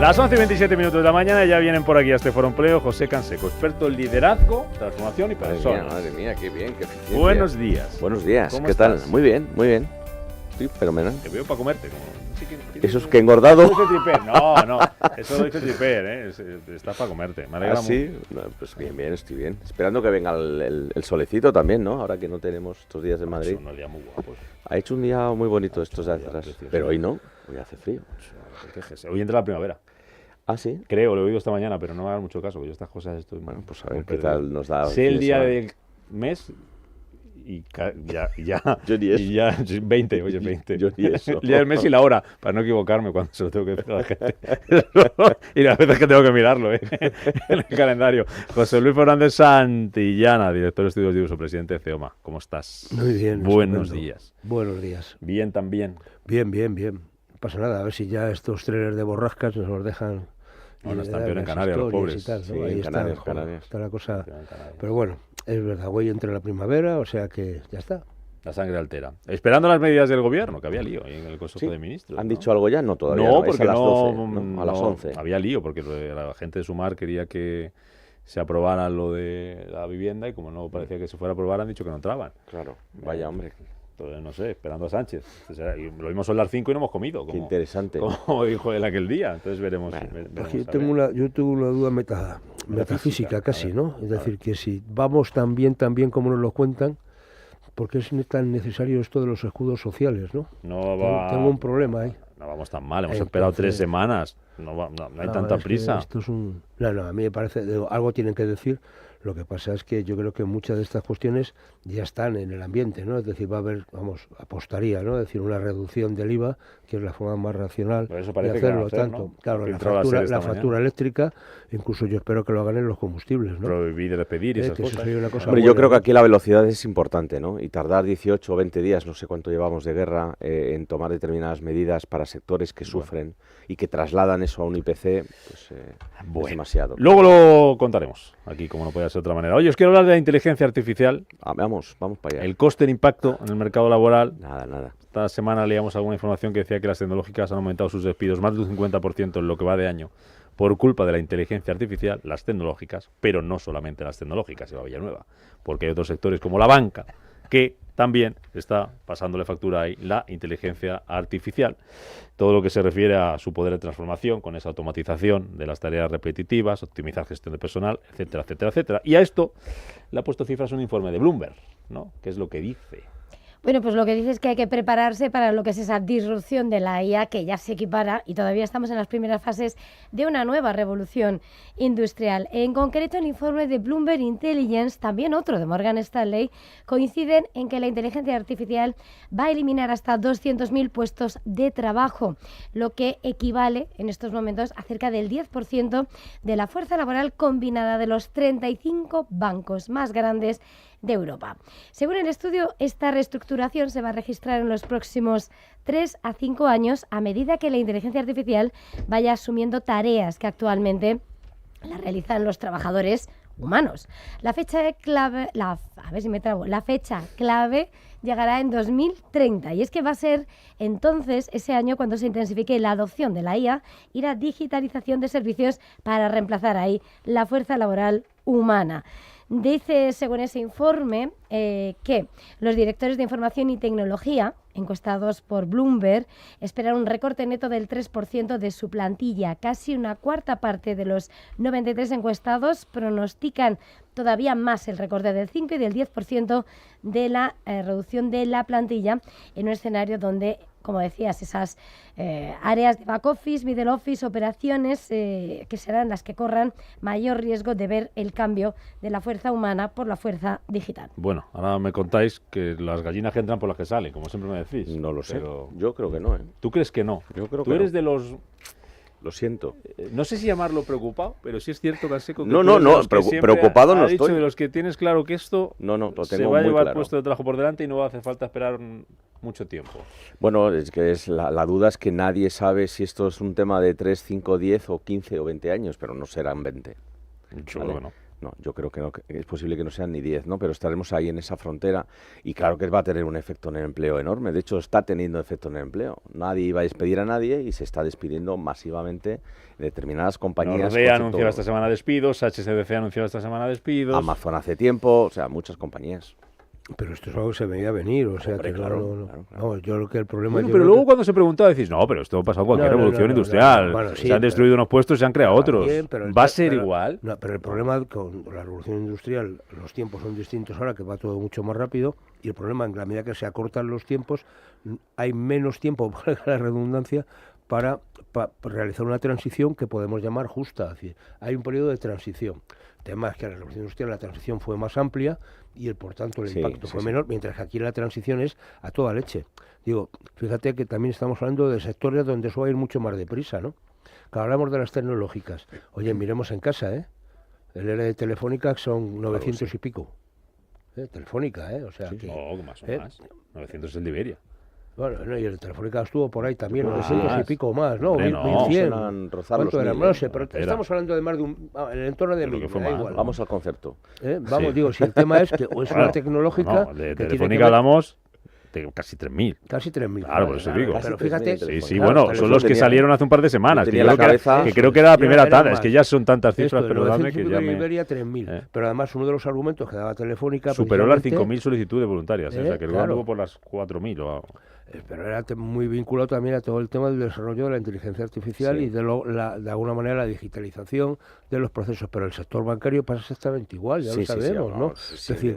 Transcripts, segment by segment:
Las 11:27 de la mañana ya vienen por aquí a este Foro Empleo José Canseco, experto en liderazgo, transformación y personas. Madre mía, qué bien, qué eficiencia. Buenos días. Buenos días, ¿Cómo ¿qué estás? tal? Muy bien, muy bien. Estoy fenomenal. Te veo para comerte. Eso es que engordado. Eso lo dice Triper. No, eso lo dice Triper, Estás para comerte. Me alegra ¿Ah, sí? No, pues bien, estoy bien. Esperando que venga el solecito también, ¿no? Ahora que no tenemos estos días en Madrid. Son unos días muy guapos. Ha hecho un día muy bonito estos días atrás. Precioso. Pero hoy no, hoy hace frío. Hoy entra la primavera. ¿Ah, sí? Creo, lo he oído esta mañana, pero no me haga mucho caso, porque yo estas cosas estoy... Bueno, pues a ver qué tal nos da. Sé el día semana. del mes y ya Yo ni eso. y ya 20, oye, 20. Yo ni eso. El día del mes y la hora, para no equivocarme cuando se lo tengo que decir a la gente. Y las veces que tengo que mirarlo, en el calendario. José Luis Fernández Santillana, director de estudios de uso, presidente de CEOMA. ¿Cómo estás? Muy bien. Buenos estupendo. días. Buenos días. Bien también. Bien. No pasa nada, a ver si ya estos trenes de borrascas nos los dejan. Bueno, y están dar peor en las Canarias, los historias pobres. y tal, ¿no? Sí, Ahí en está, Canarias, joder, Canarias. está la cosa. Peor en Canarias. Pero bueno, es verdad, hoy entra la primavera, o sea que ya está. La sangre altera. Esperando las medidas del gobierno, que había lío ahí en el Consejo Sí. de Ministros. ¿Han ¿no? dicho algo ya? No, todavía. No, Es porque a las no, 12, ¿no? A las 11. Había lío, porque la gente de Sumar quería que se aprobara lo de la vivienda y como no parecía que se fuera a aprobar, han dicho que no entraban. Claro, vaya hombre. Entonces, no sé, esperando a Sánchez. Y lo vimos son las 5 y no hemos comido. Qué interesante. Como dijo él aquel día. Entonces veremos. Bueno, veremos Yo a tengo ver. yo tuve una duda metafísica a casi, ver, ¿no? Es a decir, ver. que si vamos tan bien como nos lo cuentan, ¿por qué es tan necesario esto de los escudos sociales, no? No va, Tengo un problema ahí. No vamos tan mal. Hemos Entonces- esperado 3 semanas. No hay tanta es que prisa. Esto es un... No, a mí me parece, algo tienen que decir. Lo que pasa es que yo creo que muchas de estas cuestiones ya están en el ambiente, ¿no? Es decir, va a haber, apostaría, ¿no? Es decir, una reducción del IVA, que es la forma más racional Pero eso de parece que van a hacerlo. hacer, Tanto, ¿no? claro, Filtró la serie esta factura eléctrica, incluso yo espero que lo hagan en los combustibles, ¿no? Prohibir despedir y esas Que eso cosas. sería una cosa Hombre, yo buena, creo que ¿no? aquí la velocidad es importante, ¿no? Y tardar 18 o 20 días, no sé cuánto llevamos de guerra, en tomar determinadas medidas para sectores que sufren y que trasladan eso a un IPC, pues es demasiado. Luego lo contaremos aquí, como no puede ser de otra manera. Oye, os quiero hablar de la inteligencia artificial, Vamos para allá. el coste, el impacto en el mercado laboral. Nada. Esta semana leíamos alguna información que decía que las tecnológicas han aumentado sus despidos más de un 50% en lo que va de año por culpa de la inteligencia artificial, las tecnológicas, pero no solamente las tecnológicas, Eva Villanueva, porque hay otros sectores como la banca que también está pasándole factura ahí la inteligencia artificial. Todo lo que se refiere a su poder de transformación con esa automatización de las tareas repetitivas, optimizar gestión de personal, etcétera, etcétera, etcétera. Y a esto le ha puesto cifras un informe de Bloomberg, ¿no? ¿Qué es lo que dice? Bueno, pues lo que dice es que hay que prepararse para lo que es esa disrupción de la IA que ya se equipara y todavía estamos en las primeras fases de una nueva revolución industrial. En concreto, el informe de Bloomberg Intelligence, también otro de Morgan Stanley, coinciden en que la inteligencia artificial va a eliminar hasta 200.000 puestos de trabajo, lo que equivale en estos momentos a cerca del 10% de la fuerza laboral combinada de los 35 bancos más grandes de Europa. Según el estudio, esta reestructuración se va a registrar en los próximos 3 a 5 años a medida que la inteligencia artificial vaya asumiendo tareas que actualmente las realizan los trabajadores humanos. La fecha clave, la fecha clave llegará en 2030 y es que va a ser entonces ese año cuando se intensifique la adopción de la IA y la digitalización de servicios para reemplazar ahí la fuerza laboral humana. Dice, según ese informe, que los directores de información y tecnología, encuestados por Bloomberg, esperan un recorte neto del 3% de su plantilla. Casi una cuarta parte de los 93 encuestados pronostican todavía más el recorte del 5 y del 10% de la reducción de la plantilla en un escenario donde, como decías, esas áreas de back office, middle office, operaciones, que serán las que corran mayor riesgo de ver el cambio de la fuerza humana por la fuerza digital. Bueno, ahora me contáis que las gallinas que entran por las que salen, como siempre me decís. No lo sé. Pero Yo creo que no, ¿eh? ¿tú crees que no? Yo creo Tú que eres no. de los... Lo siento. No sé si llamarlo preocupado, pero sí es cierto, Canseco, que No, tú no, eres de no, los que siempre preocupado no ha dicho estoy. de los que tienes claro que esto No, lo se tengo va a muy llevar claro. puesto de trabajo por delante y no va a hacer falta esperar mucho tiempo. Bueno, es que la duda es que nadie sabe si esto es un tema de 3, 5, 10 o 15 o 20 años, pero no serán 20. Yo ¿vale? creo que no. No, yo creo que no, que es posible que no sean ni 10, ¿no? Pero estaremos ahí en esa frontera y claro que va a tener un efecto en el empleo enorme. De hecho, está teniendo efecto en el empleo. Nadie iba a despedir a nadie y se está despidiendo masivamente en determinadas compañías. Nordea anunció esta semana despidos, HSBC anunció esta semana despidos. Amazon hace tiempo, o sea, muchas compañías. Pero esto es algo que se veía venir, o sea, Hombre, que claro. Vamos, yo creo que el problema... Bueno, yo pero creo luego que- cuando se preguntaba decís, no, pero esto ha pasado con cualquier revolución industrial. Bueno, sí, se han destruido unos puestos y se han creado otros. Bien, pero ¿Va a ser igual? No, pero el problema con la revolución industrial, los tiempos son distintos ahora, que va todo mucho más rápido, y el problema, en la medida que se acortan los tiempos, hay menos tiempo, para la redundancia, para realizar una transición que podemos llamar justa. Es decir, hay un periodo de transición. El tema es que en la revolución industrial la transición fue más amplia y por tanto el impacto fue menor, mientras que aquí la transición es a toda leche. Digo, fíjate que también estamos hablando de sectores donde eso va a ir mucho más deprisa, ¿no? Que hablamos de las tecnológicas. Oye, miremos en casa, ¿eh? El ERE de Telefónica son 900 y pico. Telefónica, ¿eh? O sea, que, No, más o más. 900 es el de Iberia. bueno, no, y el Telefónica estuvo por ahí también, Más. 900 y pico más, ¿no? Hombre, 1100. Suenan rozar los ¿Cuánto era? 1000, No sé, pero Era. estamos hablando de más de en el entorno de Creo 1000, que fue me da más. igual. Vamos al concepto. Vamos, Sí. digo, si el tema es que o es Claro. una tecnológica... No, de que tiene que Telefónica ver- hablamos de casi 3.000. Casi 3.000. Claro, por eso digo. Pero Casi fíjate... 3.000 Sí, sí, claro, bueno, Telefónica son los que tenía- salieron hace un par de semanas. yo Que, tenía yo la creo que cabeza- era, que creo que era la primera Era tarde. más. Es que ya son tantas cifras, Esto, perdóname, 900 que y ya pico de me... Iberia, 3.000. Pero además uno de los argumentos que daba Telefónica... Superó las precisamente- 5.000 solicitudes voluntarias. O sea, que luego claro. anduvo por las 4.000 o algo. Pero era muy vinculado también a todo el tema del desarrollo de la inteligencia artificial Sí. y de alguna manera la digitalización de los procesos. Pero el sector bancario pasa exactamente igual, ya lo sabemos, ¿no? Es Es decir,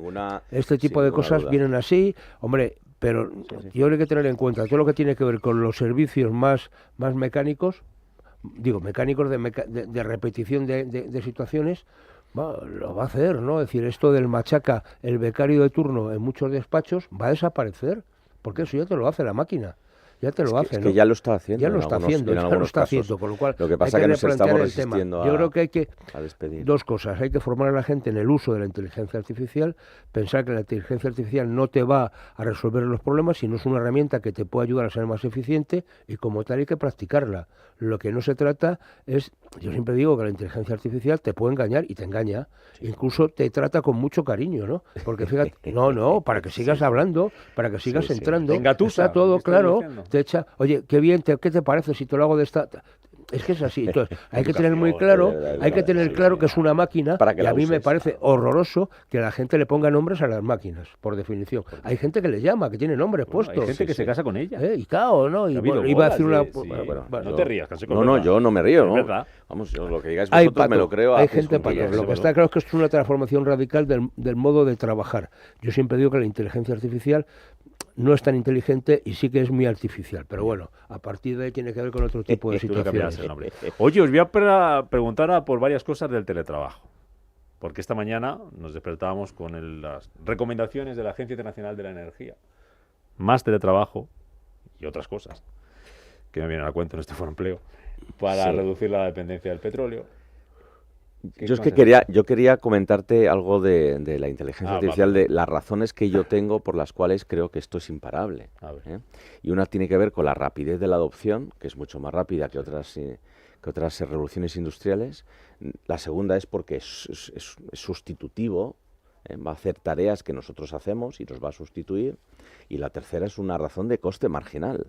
este tipo de cosas vienen así, hombre, pero yo creo que tener en cuenta todo lo que tiene que ver con los servicios más mecánicos, digo, mecánicos de repetición de situaciones, lo va a hacer, ¿no? Es decir, esto del machaca, el becario de turno en muchos despachos va a desaparecer. Porque eso ya te lo hace la máquina, ya te lo hace, es ¿no? que ya lo está haciendo. Ya lo está haciendo, con lo cual Lo que pasa hay que nos replantear estamos el tema. resistiendo Yo creo que hay que a despedir. dos cosas, hay que formar a la gente en el uso de la inteligencia artificial, pensar que la inteligencia artificial no te va a resolver los problemas, sino es una herramienta que te puede ayudar a ser más eficiente y como tal hay que practicarla. Lo que no se trata es, yo siempre digo que la inteligencia artificial te puede engañar y te engaña, incluso te trata con mucho cariño, ¿no? Porque fíjate, no, para que sigas hablando, para que sigas entrando, Engatusa, está todo ¿qué estás claro, diciendo? te echa, oye, qué bien, ¿qué te parece si te lo hago de esta...? Es que es así, entonces hay que tener muy claro, hay que tener claro que es una máquina Para que y a la mí me uses. parece horroroso que la gente le ponga nombres a las máquinas, por definición. Hay gente que le llama, que tiene nombres Bueno, puestos. hay gente que se casa con ella. Y cao, ¿no? Y Ha habido bueno, iba a bodas decir una... de- sí. bueno, No te rías, casi con No, verdad. yo no me río, Es ¿no? verdad. Vamos, yo lo que digáis Hay vosotros me lo creo. hay a pies gente juntillas. pato. Lo que bueno. está claro es que esto es una transformación radical del modo de trabajar. Yo siempre digo que la inteligencia artificial no es tan inteligente y sí que es muy artificial. Pero bueno, a partir de ahí tiene que ver con otro tipo de Tú le cambiarás situaciones. el nombre. Oye, os voy a preguntar por varias cosas del teletrabajo. Porque esta mañana nos despertábamos con las recomendaciones de la Agencia Internacional de la Energía. Más teletrabajo y otras cosas que me vienen a cuento en este foro empleo para Sí. reducir la dependencia del petróleo. Yo es que quería comentarte algo de la inteligencia artificial, vale. de las razones que yo tengo por las cuales creo que esto es imparable. A ver. ¿eh? Y una tiene que ver con la rapidez de la adopción, que es mucho más rápida que otras revoluciones industriales. La segunda es porque es sustitutivo, va a hacer tareas que nosotros hacemos y nos va a sustituir. Y la tercera es una razón de coste marginal.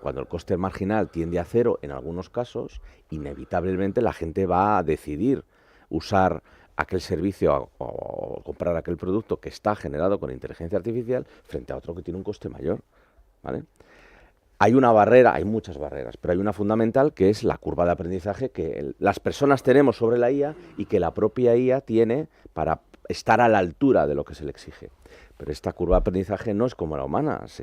Cuando el coste marginal tiende a cero en algunos casos, inevitablemente la gente va a decidir usar aquel servicio o comprar aquel producto que está generado con inteligencia artificial frente a otro que tiene un coste mayor, ¿vale? Hay una barrera, hay muchas barreras, pero hay una fundamental que es la curva de aprendizaje que las personas tenemos sobre la IA y que la propia IA tiene para estar a la altura de lo que se le exige. Pero esta curva de aprendizaje no es como la humana, se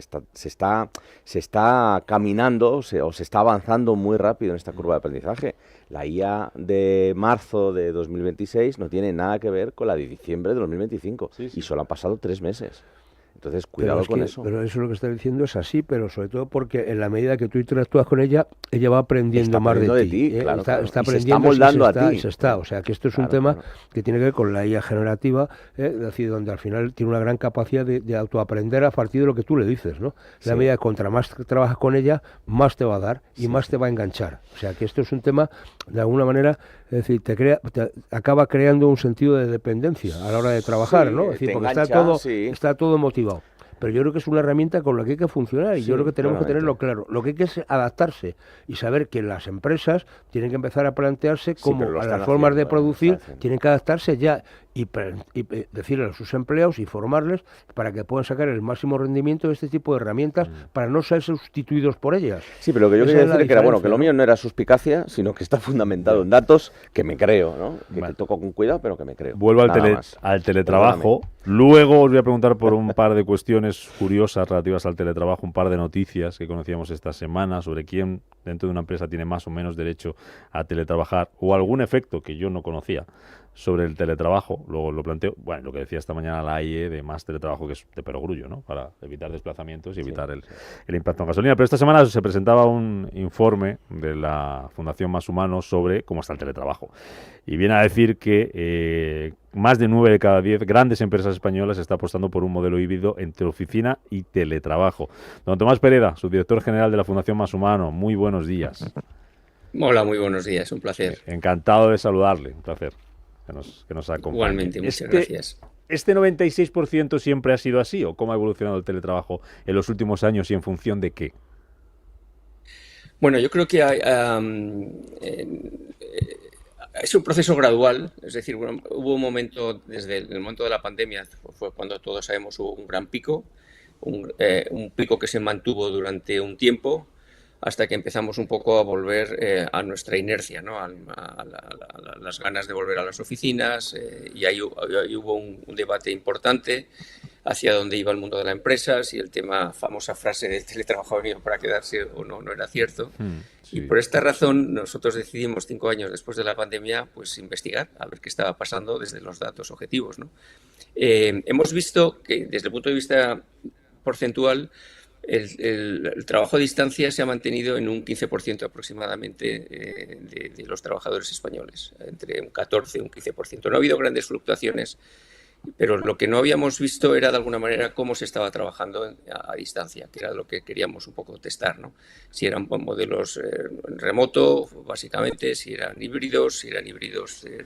está caminando o se está avanzando muy rápido en esta curva de aprendizaje. La IA de marzo de 2026 no tiene nada que ver con la de diciembre de 2025 Sí. y solo han pasado 3 meses. Entonces, cuidado con eso. Pero eso lo que está diciendo es así, pero sobre todo porque en la medida que tú interactúas con ella, ella va aprendiendo más de ti. Claro, está y aprendiendo, se está moldando a ti. O sea, que esto es un tema que tiene que ver con la IA generativa, es decir, donde al final tiene una gran capacidad de autoaprender a partir de lo que tú le dices, ¿no? La medida que contra más trabajas con ella, más te va a dar y más te va a enganchar. O sea, que esto es un tema, de alguna manera, es decir, te acaba creando un sentido de dependencia a la hora de trabajar, ¿no? Es decir, porque está todo motivado. Pero yo creo que es una herramienta con la que hay que funcionar y yo creo que tenemos que tenerlo claro. Lo que hay que es adaptarse y saber que las empresas tienen que empezar a plantearse cómo a las formas de producir tienen que adaptarse ya y decirle a sus empleados y formarles para que puedan sacar el máximo rendimiento de este tipo de herramientas para no ser sustituidos por ellas. Sí, pero lo que yo quería decir que era bueno, que lo mío no era suspicacia, sino que está fundamentado en datos que me creo, ¿no? Que toco con cuidado, pero que me creo. Vuelvo al teletrabajo. Luego os voy a preguntar por un par de cuestiones curiosas relativas al teletrabajo, un par de noticias que conocíamos esta semana sobre quién dentro de una empresa tiene más o menos derecho a teletrabajar o algún efecto que yo no conocía sobre el teletrabajo. Luego lo planteo, bueno, lo que decía esta mañana la AIE de más teletrabajo, que es de perogrullo, ¿no? Para evitar desplazamientos y evitar el impacto en gasolina. Pero esta semana se presentaba un informe de la Fundación Más Humano sobre cómo está el teletrabajo. Y viene a decir que más de 9 de cada 10 grandes empresas españolas está apostando por un modelo híbrido entre oficina y teletrabajo. Don Tomás Pereda, subdirector general de la Fundación Más Humano, muy buenos días. Hola, muy buenos días, un placer. Encantado de saludarle, un placer que nos acompañe. Igualmente, muchas gracias. ¿Este 96% siempre ha sido así o cómo ha evolucionado el teletrabajo en los últimos años y en función de qué? Bueno, yo creo que es un proceso gradual, es decir, bueno, hubo un momento, desde el momento de la pandemia, fue cuando todos sabemos hubo un gran pico, un pico que se mantuvo durante un tiempo, hasta que empezamos un poco a volver a nuestra inercia, ¿no? a las ganas de volver a las oficinas, y ahí hubo un debate importante hacia dónde iba el mundo de la empresa, si el tema, famosa frase del teletrabajo ha venido para quedarse o no, no era cierto. Sí. Y por esta razón nosotros decidimos 5 años después de la pandemia pues investigar, a ver qué estaba pasando desde los datos objetivos, ¿no? Hemos visto que desde el punto de vista porcentual el trabajo a distancia se ha mantenido en un 15% aproximadamente de los trabajadores españoles, entre un 14 y un 15%. No ha habido grandes fluctuaciones, pero lo que no habíamos visto era de alguna manera cómo se estaba trabajando a distancia, que era lo que queríamos un poco testar, ¿no? Si eran modelos remoto, básicamente, si eran híbridos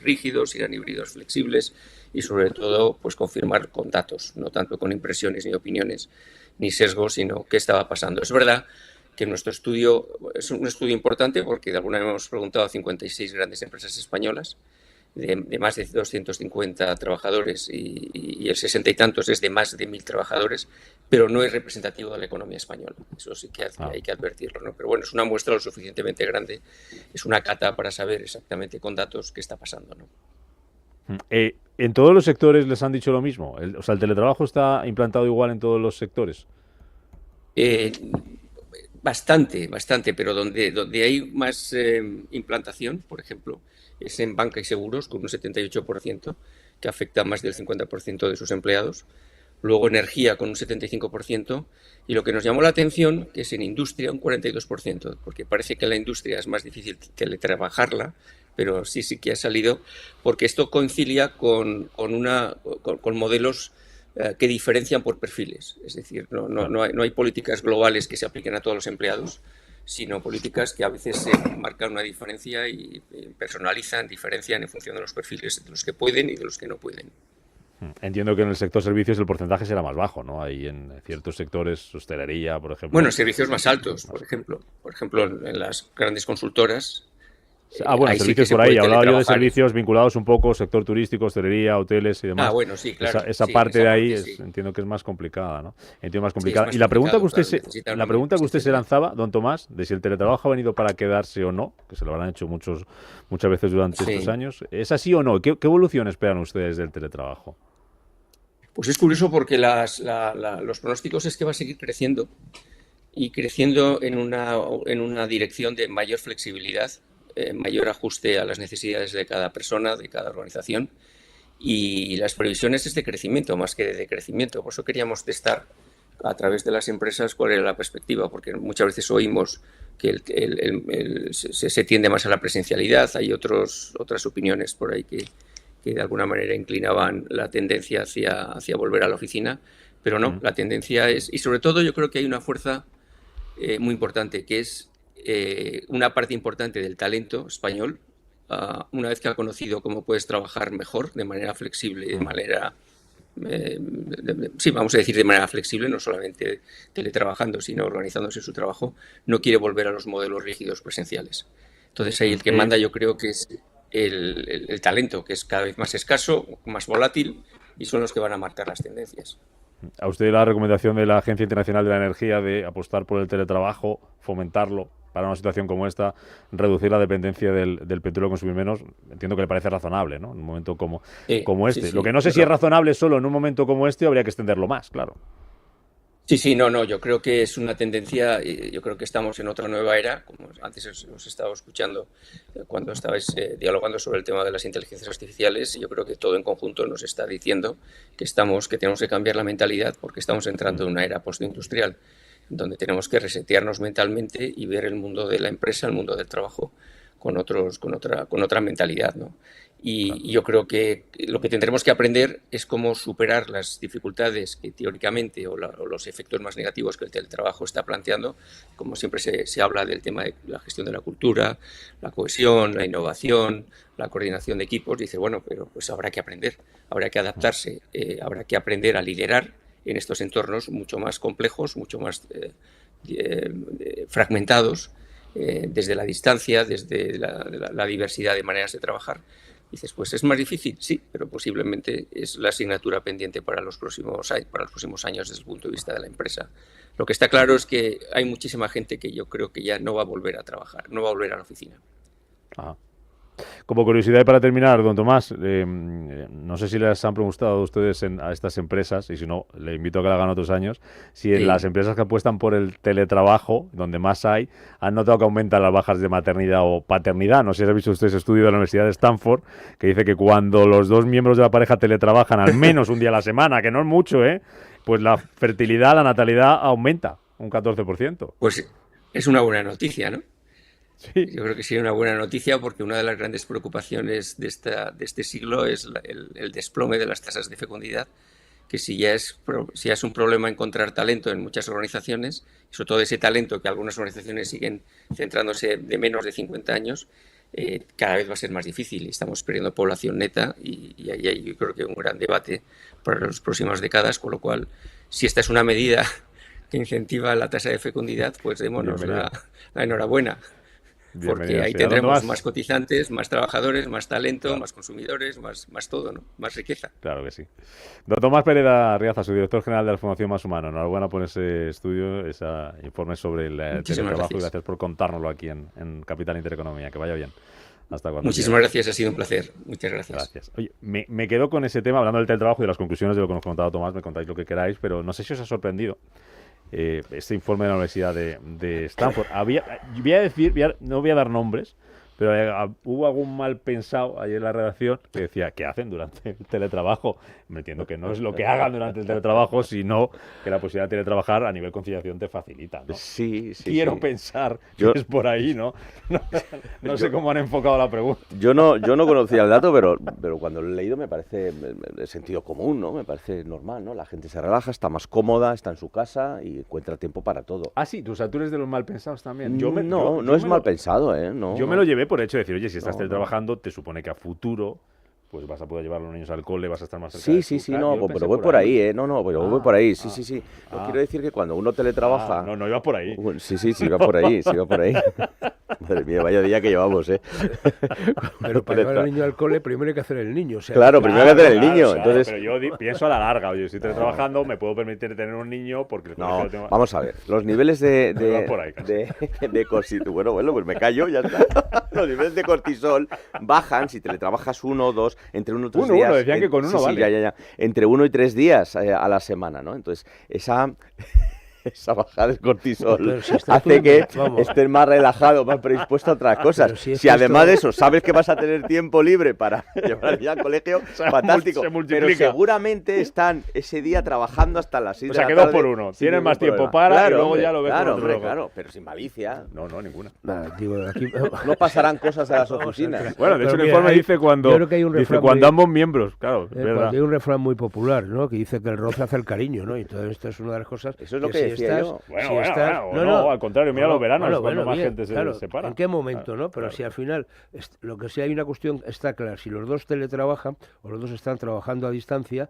rígidos, si eran híbridos flexibles y sobre todo pues confirmar con datos, no tanto con impresiones ni opiniones ni sesgos, sino qué estaba pasando. Es verdad que nuestro estudio es un estudio importante porque de alguna manera hemos preguntado a 56 grandes empresas españolas de más de 250 trabajadores y el 60 y tantos es de más de 1.000 trabajadores, pero no es representativo de la economía española. Eso sí que hay que advertirlo, ¿no? Pero bueno, es una muestra lo suficientemente grande, es una cata para saber exactamente con datos qué está pasando, ¿no? ¿En todos los sectores les han dicho lo mismo? O sea, ¿el teletrabajo está implantado igual en todos los sectores? Bastante, pero donde hay más implantación, por ejemplo, es en banca y seguros, con un 78%, que afecta a más del 50% de sus empleados. Luego energía, con un 75%. Y lo que nos llamó la atención, que es en industria, un 42%, porque parece que la industria es más difícil teletrabajarla, pero sí que ha salido, porque esto coincidia con modelos que diferencian por perfiles. Es decir, no hay políticas globales que se apliquen a todos los empleados, sino políticas que a veces marcan una diferencia y diferencian en función de los perfiles de los que pueden y de los que no pueden. Entiendo que en el sector servicios el porcentaje será más bajo, ¿no? Hay en ciertos sectores, hostelería, por ejemplo. Bueno, servicios más altos, por ejemplo. Por ejemplo, en las grandes consultoras. Bueno, servicios por ahí. Hablaba yo de servicios vinculados un poco sector turístico, hostelería, hoteles y demás. Bueno, sí, claro. Esa parte de ahí entiendo que es más complicada, ¿no? Entiendo más complicada. Y la pregunta que usted se lanzaba, don Tomás, de si el teletrabajo ha venido para quedarse o no, que se lo habrán hecho muchas veces durante estos años, ¿es así o no? ¿Qué evolución esperan ustedes del teletrabajo? Pues es curioso porque los pronósticos es que va a seguir creciendo y creciendo en una dirección de mayor flexibilidad, mayor ajuste a las necesidades de cada persona, de cada organización, y las previsiones es de crecimiento más que de decrecimiento. Por eso queríamos testar a través de las empresas cuál era la perspectiva, porque muchas veces oímos que se tiende más a la presencialidad. Hay otras opiniones por ahí que de alguna manera inclinaban la tendencia hacia volver a la oficina, pero no, la tendencia es, y sobre todo yo creo que hay una fuerza muy importante, que es una parte importante del talento español, una vez que ha conocido cómo puedes trabajar mejor, de manera flexible, de manera, sí, vamos a decir de manera flexible, no solamente teletrabajando, sino organizándose su trabajo, no quiere volver a los modelos rígidos presenciales. Entonces ahí el que manda yo creo que es el talento, que es cada vez más escaso, más volátil, y son los que van a marcar las tendencias. A usted la recomendación de la Agencia Internacional de la Energía de apostar por el teletrabajo, fomentarlo para una situación como esta, reducir la dependencia del petróleo, consumir menos, entiendo que le parece razonable, ¿no? En un momento como este. Sí, Lo que no sé si es razonable solo en un momento como este, habría que extenderlo más, claro. Sí, no, yo creo que es una tendencia, yo creo que estamos en otra nueva era, como antes os estaba escuchando cuando estabais dialogando sobre el tema de las inteligencias artificiales. Yo creo que todo en conjunto nos está diciendo que tenemos que cambiar la mentalidad, porque estamos entrando en una era postindustrial, donde tenemos que resetearnos mentalmente y ver el mundo de la empresa, el mundo del trabajo, con otra mentalidad, ¿no? Y yo creo que lo que tendremos que aprender es cómo superar las dificultades que teóricamente o los efectos más negativos que el teletrabajo está planteando. Como siempre se habla del tema de la gestión de la cultura, la cohesión, la innovación, la coordinación de equipos. Dice, bueno, pero pues habrá que aprender, habrá que adaptarse, habrá que aprender a liderar en estos entornos mucho más complejos, mucho más fragmentados, desde la distancia, desde la diversidad de maneras de trabajar. Dices, pues es más difícil, sí, pero posiblemente es la asignatura pendiente para los próximos años desde el punto de vista de la empresa. Lo que está claro es que hay muchísima gente que yo creo que ya no va a volver a trabajar, no va a volver a la oficina. Ajá. Como curiosidad y para terminar, don Tomás, no sé si les han preguntado a ustedes a estas empresas, y si no, le invito a que lo hagan otros años, si en las empresas que apuestan por el teletrabajo, donde más hay, han notado que aumentan las bajas de maternidad o paternidad. No sé si ha visto usted ese estudio de la Universidad de Stanford, que dice que cuando los dos miembros de la pareja teletrabajan al menos un día a la semana, que no es mucho, pues la fertilidad, la natalidad aumenta un 14%. Pues es una buena noticia, ¿no? Sí. Yo creo que sería una buena noticia, porque una de las grandes preocupaciones de este siglo es el desplome de las tasas de fecundidad, que si ya es un problema encontrar talento en muchas organizaciones, sobre todo ese talento que algunas organizaciones siguen centrándose de menos de 50 años, cada vez va a ser más difícil. Estamos perdiendo población neta y ahí hay, yo creo que un gran debate para las próximas décadas, con lo cual, si esta es una medida que incentiva la tasa de fecundidad, pues démonos la enhorabuena. Porque ahí tendremos más cotizantes, más trabajadores, más talento, claro, más consumidores, más todo, ¿no? Más riqueza. Claro que sí. Don Tomás Pereda Riaza, su director general de la Fundación Más Humano. Enhorabuena por ese estudio, ese informe sobre el teletrabajo. Y gracias por contárnoslo aquí en Capital Intereconomía. Que vaya bien. Hasta cuando. Muchísimas gracias, ha sido un placer. Muchas gracias. Oye, me quedo con ese tema, hablando del teletrabajo y de las conclusiones de lo que nos ha contado Tomás. Me contáis lo que queráis, pero no sé si os ha sorprendido este informe de la Universidad de Stanford. No voy a dar nombres, pero hubo algún mal pensado ayer en la redacción que decía, ¿qué hacen durante el teletrabajo? Me entiendo que no es lo que hagan durante el teletrabajo, sino que la posibilidad de teletrabajar a nivel conciliación te facilita, ¿no? Sí. Quiero pensar que es por ahí, ¿no? No sé cómo han enfocado la pregunta. Yo no conocía el dato, pero cuando lo he leído me parece de sentido común, ¿no? Me parece normal, ¿no? La gente se relaja, está más cómoda, está en su casa y encuentra tiempo para todo. Ah, sí, tú eres de los mal pensados también. No es mal pensado, ¿eh? No, yo me lo llevé por hecho de decir, oye, si estás teletrabajando, te supone que a futuro pues vas a poder llevar a los niños al cole, vas a estar más cerca de Sí, pero voy por ahí, ¿eh? Voy por ahí, sí. Quiero decir que cuando uno teletrabaja... No iba por ahí. Sí, va por ahí. Madre mía, vaya día que llevamos, ¿eh? Pero para llevar al niño al cole, primero hay que hacer el niño. O sea, claro, primero hay que hacer el niño. Claro, entonces... Pero yo pienso a la larga, oye, si estoy teletrabajando, me puedo permitir tener un niño porque... Vamos a ver, los niveles de cortisol... Bueno, pues me callo, ya está. Los niveles de cortisol bajan si teletrabajas 1 o 2, entre 1 y 3 días. Decían que con uno vale. Sí, ya. Entre 1 y 3 días a la semana, ¿no? Entonces, esa bajada del cortisol Pero si está hace tú- que vamos. estés más relajado, más predispuesto a otras cosas. Pero si es Si que además esto- de eso sabes que vas a tener tiempo libre para llevar al colegio, fantástico. se Pero multiplica. seguramente están ese día trabajando hasta las 6 O de sea, la que 2 tarde. por 1. sin Tienes ningún más tiempo problema. para y luego hombre, ya lo ves claro, con otro hombre, ojo. claro, pero sin malicia. No, ninguna. Digo, aquí, No pasarán cosas en las Vamos a oficinas. ver. Bueno, de hecho Pero el mira, informe hay- dice cuando, yo creo que hay un dice refrán cuando muy- ambos miembros, claro, es verdad. Cuando hay un refrán muy popular, ¿no? Que dice que el roce hace el cariño, ¿no? Y entonces esto es una de las cosas. Eso es lo que si decía yo. Bueno, si bueno, estás- bueno, no, al contrario, mira los veranos, bueno, cuando más bien, gente se claro, separa. ¿En qué momento, Claro, no? Pero claro. si al final, lo que sí hay una cuestión está clara, si los dos teletrabajan o los dos están trabajando a distancia,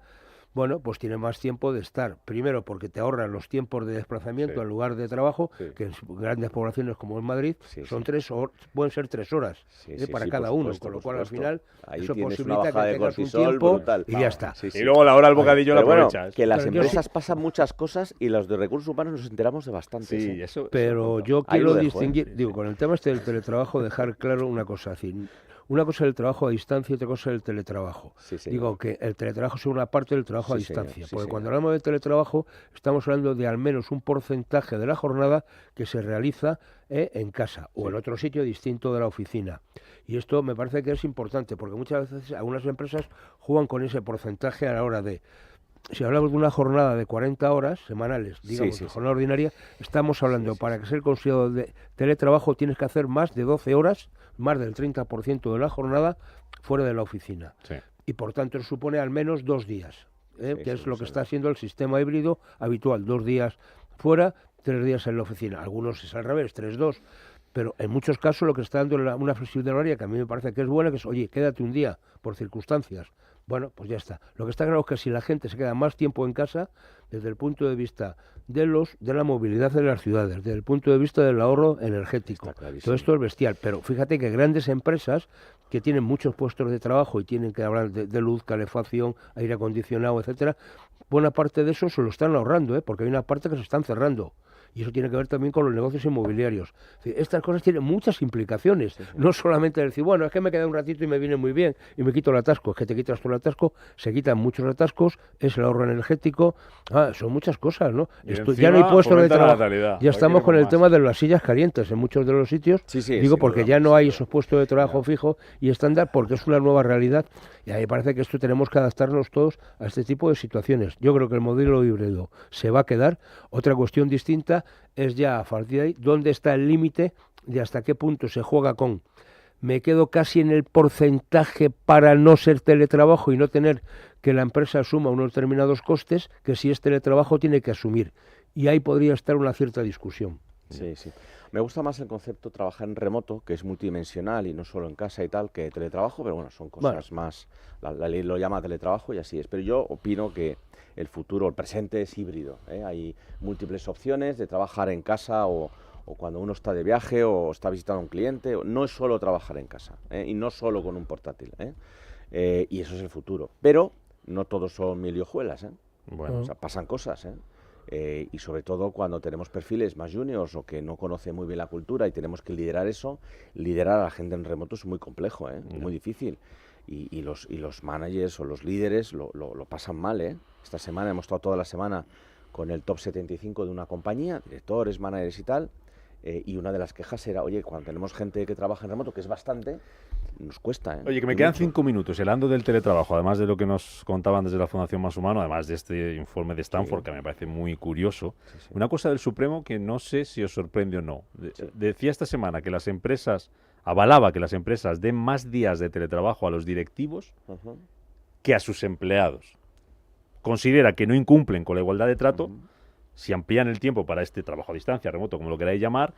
bueno, pues tiene más tiempo de estar. Primero, porque te ahorran los tiempos de desplazamiento Sí. al lugar de trabajo, Sí. que en grandes poblaciones como en Madrid Sí, son sí. 3 horas, pueden ser 3 horas Sí, sí, para sí, cada por uno, supuesto, con lo por cual al supuesto. final Ahí eso tienes una posibilita que bajada de tengas un cortisol tiempo brutal. y ya está. Sí, sí. Y luego la hora del bocadillo la Pero bueno, aprovechas. que las Pero yo empresas sí- pasan muchas cosas y los de recursos humanos nos enteramos de bastantes. Sí, ¿eh? eso. Pero yo Ahí quiero lo dejo, distinguir, sí, digo, con el tema este del teletrabajo, dejar claro una cosa. Es decir, una cosa es el trabajo a distancia y otra cosa es el teletrabajo. Sí, señor. Digo que el teletrabajo es una parte del trabajo a Sí, señor, distancia. sí, Porque señor. cuando hablamos de teletrabajo, estamos hablando de al menos un porcentaje de la jornada que se realiza en casa o en otro sitio distinto de la oficina. Y esto me parece que es importante, porque muchas veces algunas empresas juegan con ese porcentaje a la hora de... Si hablamos de una jornada de 40 horas semanales, digamos, sí, de sí. jornada ordinaria, estamos hablando, para que sea considerado de teletrabajo, tienes que hacer más de 12 horas, más del 30% de la jornada fuera de la oficina. Sí. Y por tanto eso supone al menos 2 días, Sí, que es sí, lo sí. que está haciendo el sistema híbrido habitual, 2 días fuera, 3 días en la oficina. Algunos es al revés, 3-2. Pero en muchos casos lo que está dando una flexibilidad horaria que a mí me parece que es buena, que es, oye, quédate un día por circunstancias. Bueno, pues ya está. Lo que está claro es que si la gente se queda más tiempo en casa, desde el punto de vista de la movilidad de las ciudades, desde el punto de vista del ahorro energético, Está clarísimo. todo esto es bestial. Pero fíjate que grandes empresas que tienen muchos puestos de trabajo y tienen que hablar de luz, calefacción, aire acondicionado, etcétera, buena parte de eso se lo están ahorrando, porque hay una parte que se están cerrando. Y eso tiene que ver también con los negocios inmobiliarios. Es decir, estas cosas tienen muchas implicaciones. No solamente decir, bueno, es que me queda un ratito y me viene muy bien y me quito el atasco. Es que te quitas tú el atasco, se quitan muchos atascos, es el ahorro energético. Son muchas cosas, ¿no? Y Esto, ya no hay encima puestos de fomenta la trabajo. natalidad. Ya Aquí estamos con el más. tema de las sillas calientes en muchos de los sitios. Sí, sí, Digo, sin porque duda, ya no sin hay duda. esos puestos de trabajo fijo y estándar, porque es una nueva realidad. Y a mí me parece que esto tenemos que adaptarnos todos a este tipo de situaciones. Yo creo que el modelo híbrido se va a quedar. Otra cuestión distinta es ya a partir de ahí dónde está el límite de hasta qué punto se juega con me quedo casi en el porcentaje para no ser teletrabajo y no tener que la empresa asuma unos determinados costes que si es teletrabajo tiene que asumir. Y ahí podría estar una cierta discusión. Sí, sí. Me gusta más el concepto trabajar en remoto, que es multidimensional y no solo en casa y tal, que teletrabajo, pero bueno, son cosas más... La ley lo llama teletrabajo y así es. Pero yo opino que el futuro, el presente es híbrido, ¿eh? Hay múltiples opciones de trabajar en casa o cuando uno está de viaje o está visitando a un cliente. No es solo trabajar en casa, ¿eh? Y no solo con un portátil, ¿eh? Y eso es el futuro. Pero no todos son mil y hojuelas, ¿eh? Bueno, O sea, pasan cosas, ¿eh? Y sobre todo cuando tenemos perfiles más juniors o que no conocen muy bien la cultura y tenemos que liderar eso, liderar a la gente en remoto es muy complejo, ¿eh? Muy difícil. Y los managers o los líderes lo pasan mal, ¿eh? Esta semana hemos estado toda la semana con el top 75 de una compañía, directores, managers y tal, y una de las quejas era, oye, cuando tenemos gente que trabaja en remoto, que es bastante, nos cuesta, ¿eh? Oye, que me Y quedan mucho. 5 minutos. Hablando del teletrabajo, además de lo que nos contaban desde la Fundación Más Humano, además de este informe de Stanford, que me parece muy curioso, Sí. una cosa del Supremo que no sé si os sorprende o no. Decía esta semana que las empresas, avalaba que las empresas den más días de teletrabajo a los directivos Ujú. que a sus empleados. Considera que no incumplen con la igualdad de trato si amplían el tiempo para este trabajo a distancia, remoto, como lo queráis llamar,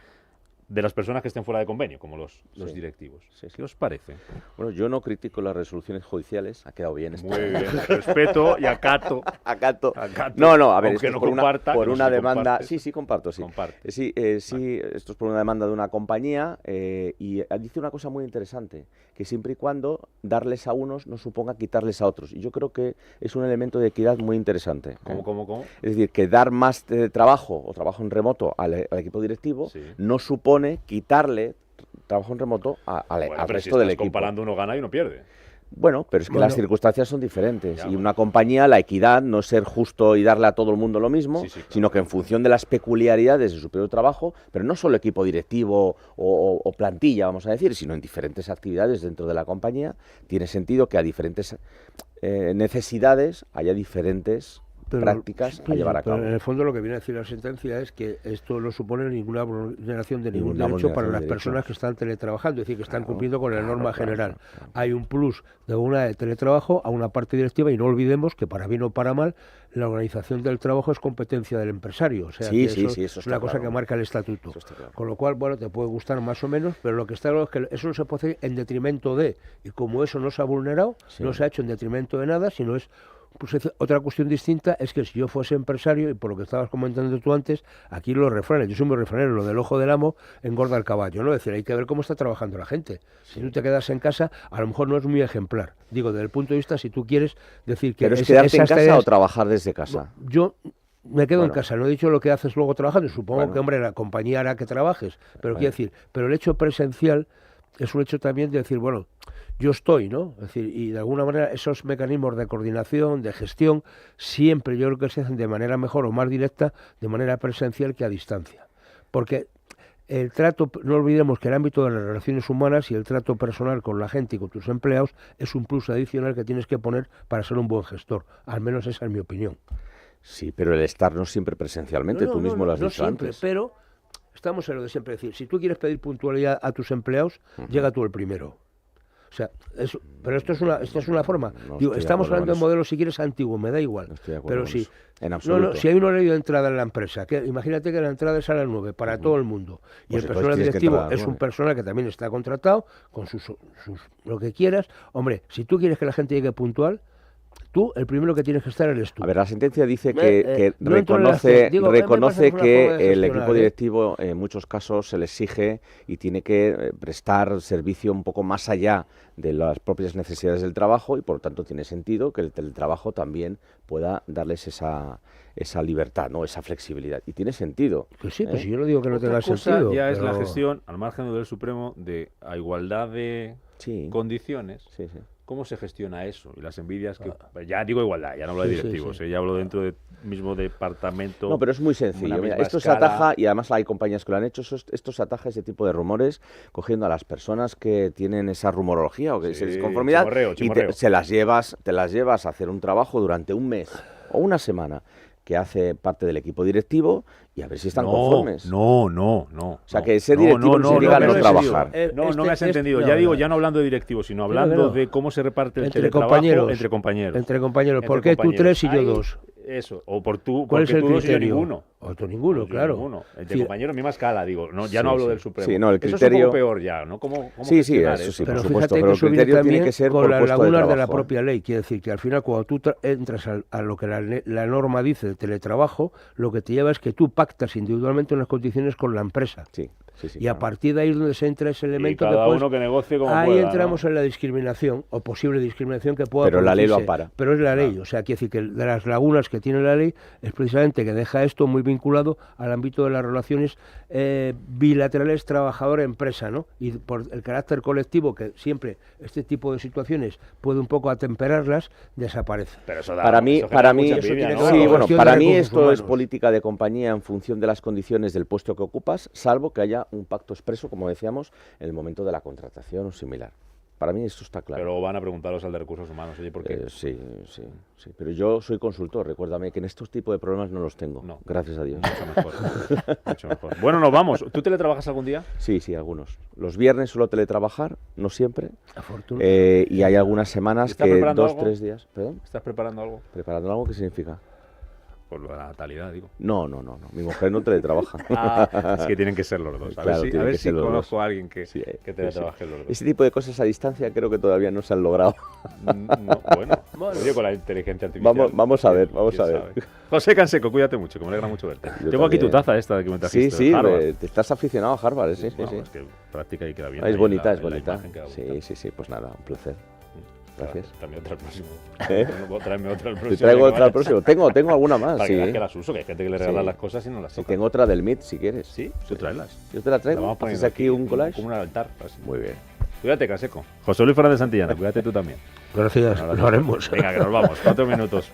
de las personas que estén fuera de convenio, como los Sí. directivos. Sí, sí. ¿Qué os parece? Bueno, yo no critico las resoluciones judiciales, ha quedado bien esto. Muy bien, respeto y acato. Acato. Acato. No, a ver, Aunque esto no es por comparta, por que no una sé si demanda. compartes. Sí, comparto, sí. Comparte. Sí, esto es por una demanda de una compañía y dice una cosa muy interesante, que siempre y cuando darles a unos no suponga quitarles a otros. Y yo creo que es un elemento de equidad muy interesante. ¿Cómo? Es decir, que dar más trabajo o trabajo en remoto al equipo directivo Sí. no supone quitarle trabajo en remoto al Bueno, pero resto si del estás equipo. comparando, uno gana y uno pierde. Bueno, pero es que Bueno. las circunstancias son diferentes. Ya, Y bueno. una compañía, la equidad, no es ser justo y darle a todo el mundo lo mismo, Sí, sí, claro. sino que en función de las peculiaridades de su propio trabajo, pero no solo equipo directivo o plantilla, vamos a decir, sino en diferentes actividades dentro de la compañía, tiene sentido que a diferentes necesidades haya diferentes prácticas a llevar a pero cabo. en el fondo lo que viene a decir la sentencia es que esto no supone ninguna vulneración de ningún Ninguna derecho para vulneración las de personas derechos. que están teletrabajando, es decir, que están Claro, cumpliendo con la claro, norma claro, general. claro. Hay un plus de una de teletrabajo a una parte directiva y no olvidemos que para bien o para mal la organización del trabajo es competencia del empresario. O sea, Sí, que sí, eso sí, eso es una está cosa claro. que marca el estatuto. Eso está claro. Con lo cual, bueno, te puede gustar más o menos, pero lo que está claro es que eso no se puede hacer en detrimento de, y como eso no se ha vulnerado, Sí. no se ha hecho en detrimento de nada, sino es pues otra cuestión distinta es que si yo fuese empresario, y por lo que estabas comentando tú antes, aquí los refranes, yo soy muy refranero, lo del ojo del amo engorda el caballo, ¿no? Es decir, hay que ver cómo está trabajando la gente. Si tú te quedas en casa, a lo mejor no es muy ejemplar. Digo, desde el punto de vista, si tú quieres decir que... ¿Pero es quedarte en esas casa tareas- o trabajar desde casa? Yo me quedo en Bueno. casa, no he dicho lo que haces luego trabajando, supongo Bueno. que, hombre, la compañía hará que trabajes, pero Bueno. quiero decir, pero el hecho presencial es un hecho también de decir, bueno, yo estoy, ¿no? Es decir, y de alguna manera esos mecanismos de coordinación, de gestión, siempre yo creo que se hacen de manera mejor o más directa, de manera presencial que a distancia. Porque el trato, no olvidemos que el ámbito de las relaciones humanas y el trato personal con la gente y con tus empleados es un plus adicional que tienes que poner para ser un buen gestor. Al menos esa es mi opinión. Sí, pero el estar no siempre presencialmente, tú mismo lo has no dicho siempre, antes. pero estamos en lo de siempre decir, si tú quieres pedir puntualidad a tus empleados, llega tú el primero. O sea, pero esto es una forma. No Digo, estoy de estamos acuerdo hablando con de eso. modelo, si quieres, antiguo, me da igual. No estoy de acuerdo Pero con si, eso. En absoluto. si hay un horario de entrada en la empresa, que imagínate que la entrada es a las 9 para todo el mundo, y Pues el entonces personal tienes que directivo entrar a las es un 9. personal que también está contratado, con sus lo que quieras. Hombre, si tú quieres que la gente llegue puntual, tú, el primero que tienes que estar eres tú. A ver, la sentencia dice que no entro en la reconoce, digo, me parece reconoce una forma de que el gestionar, equipo directivo en muchos casos se le exige y tiene que prestar servicio un poco más allá de las propias necesidades del trabajo y por lo tanto tiene sentido que el teletrabajo también pueda darles esa libertad, ¿no? Esa flexibilidad. Y tiene sentido. Pues sí, ¿eh? pues yo no digo que no Otra tenga cosa sentido. ya es la pero- gestión, al margen del Supremo, de a igualdad de Sí, condiciones. sí, sí. ¿Cómo se gestiona eso? Y las envidias que... Ya digo igualdad, ya no hablo de Sí, sí, directivos, sí. ya hablo dentro del mismo departamento. No, pero es muy una sencillo. Mira, misma esto se escala. ataja, y además hay compañías que lo han hecho, esto se ataja ese tipo de rumores, cogiendo a las personas que tienen esa rumorología o que Sí, esa disconformidad chimorreo, y chimorreo. te las llevas a hacer un trabajo durante un mes o una semana que hace parte del equipo directivo y a ver si están conformes. No. O sea, que ser directivo no significa no trabajar. No me has entendido. Ya digo, ya no hablando de directivos, sino Claro, hablando no. de cómo se reparte el Entre teletrabajo compañeros. entre compañeros. Entre compañeros. Entre ¿Por qué tú compañeros. 3 y yo Ahí, 2? Eso, o por tú, ¿Cuál es porque el tú 2 y yo criterio? ninguno. Otro ninguno, Yo claro. ninguno. Entre Sí. compañeros, misma escala, digo. No, ya Sí, no hablo sí. del Supremo. Sí, no, el Eso es un criterio- poco peor ya, ¿no? ¿Cómo Sí, sí, gestionar eso sí, Pero por fíjate supuesto, que pero el eso viene criterio tiene también que ser con por las puesto de lagunas de la trabajo. propia ley. Quiere decir que al final cuando tú entras a lo que la norma dice de teletrabajo, lo que te lleva es que tú pactas individualmente unas condiciones con la empresa. Sí, sí, sí. Y a claro. partir de ahí es donde se entra ese Y elemento cada que puedes... uno que negocie como Ahí pueda, entramos ¿no? en la discriminación, o posible discriminación que pueda Pero la ley lo producirse. ampara. Pero es la ley, o sea, quiere decir que de las lagunas que tiene la ley es precisamente que deja esto muy vinculado al ámbito de las relaciones bilaterales trabajador-empresa, ¿no? Y por el carácter colectivo, que siempre este tipo de situaciones puede un poco atemperarlas, desaparece. Pero eso da, Para mí, eso genera mucha eso envidia, tiene ¿no? que ver sí, con bueno, gestión para de mí recursos esto es humanos. política de compañía en función de las condiciones del puesto que ocupas, salvo que haya un pacto expreso, como decíamos, en el momento de la contratación o similar. Para mí esto está claro. Pero van a preguntaros al de recursos humanos, oye, ¿por qué? Sí. Pero yo soy consultor, recuérdame que en estos tipos de problemas no los tengo. No. Gracias a Dios. Mucho mejor. Mucho mejor. Bueno, nos vamos. ¿Tú teletrabajas algún día? Sí, algunos. Los viernes suelo teletrabajar, no siempre. Afortunadamente. Y hay algunas semanas ¿Estás que preparando 2, algo? 3 días. ¿Perdón? ¿Estás preparando algo? ¿Preparando algo? ¿Qué significa? Por la natalidad, digo. No. Mi mujer no teletrabaja. Es que tienen que ser los dos. A Claro, ver tienen si, que ser los conozco dos. a alguien que Sí, teletrabaje los dos. Ese tipo de cosas a distancia creo que todavía no se han logrado. No, bueno, oye, con la inteligencia artificial. Vamos a ver, vamos ¿quién a ver. sabe? José Canseco, cuídate mucho, que me alegra mucho verte. Yo Tengo aquí tu también. taza esta de que me Sí, trajiste. sí, de Harvard. te estás aficionado a Harvard, sí. No, es que práctica y queda bien. Ah, es ahí bonita, en es la bonita. imagen queda bonita. Sí, pues nada, un placer. Gracias. Tráeme otra al próximo. ¿Eh? Tráeme otra al próximo. Te traigo que otra al vayas. próximo. Tengo alguna más, Para sí. que veas que las uso, que hay gente que le regala Sí. las cosas y no las Sí, toca. tengo otra del MIT, si quieres. Sí, tú tráelas. Yo te la La traigo. vamos poniendo ¿Haces aquí un collage? como un altar. Así. Muy bien. Cuídate, Caseco. José Luis Fernández Santillana, cuídate tú también. Gracias, lo haremos. Venga, que nos vamos. 4 minutos.